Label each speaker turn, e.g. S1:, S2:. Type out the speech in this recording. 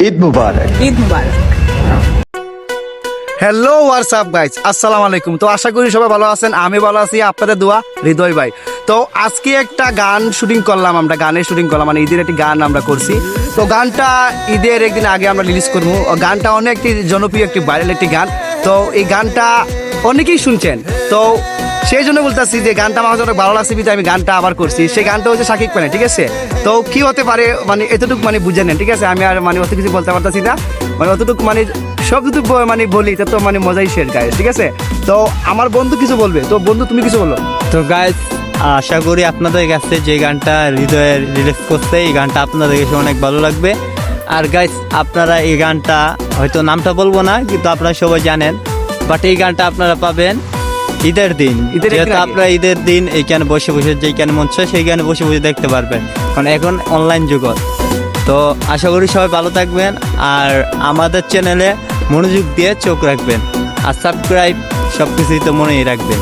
S1: ঈদ মুবারক।
S2: ঈদ মুবারক।
S3: Hello WhatsApp guys, আসসালামু আলাইকুম। তো আশা করি সবাই ভালো আছেন, আমি ভালো আছি, আপনাদের দোয়া হৃদয় ভাই। তো আজকে একটা গান শুটিং করলাম, আমরা গানের শুটিং করলাম, মানে ঈদের একটি গান আমরা করছি। তো গানটা ঈদের একদিন আগে আমরা রিলিজ করবো। গানটা অনেক একটি জনপ্রিয় একটি ভাইরাল একটি গান। তো এই গানটা অনেকেই শুনছেন, তো সেই জন্য বলতেছি যে গানটা আমার কাছে অনেক ভালো লাগছে, কিন্তু আমি গানটা আবার করছি। সেই গানটা হচ্ছে শাকিব খানের, ঠিক আছে? তো কি হতে পারে মানে এতটুকু মানে বুঝে নেন, ঠিক আছে? আমি আর মানে অত কিছু বলতে পারতেছি না, মানে অতটুকু মানে সব যদি মানে বলি তা তো মানে মজাই শেষ গায়ে, ঠিক আছে? তো আমার বন্ধু কিছু বলবে, তো বন্ধু তুমি কিছু বলো।
S4: তো গাইজ, আশা করি আপনাদের কাছে যে গানটা হৃদয়ে রিলিজ করছে এই গানটা আপনাদের কাছে অনেক ভালো লাগবে। আর গাইজ, আপনারা এই গানটা হয়তো নামটা বলবো না, কিন্তু আপনারা সবাই জানেন, বাট এই গানটা আপনারা পাবেন ঈদের দিন।
S3: ঈদের
S4: যেহেতু
S3: একদিন আগে।
S4: আপনারা ঈদের দিন এইখানে বসে বসে যেখানে মন চায় সেইখানে বসে বসে দেখতে পারবেন, কারণ এখন অনলাইন জগৎ। তো আশা করি সবাই ভালো থাকবেন, আর আমাদের চ্যানেলে মনোযোগ দিয়ে চোখ রাখবেন, আর সাবস্ক্রাইব সব কিছুই তো মনেই রাখবেন।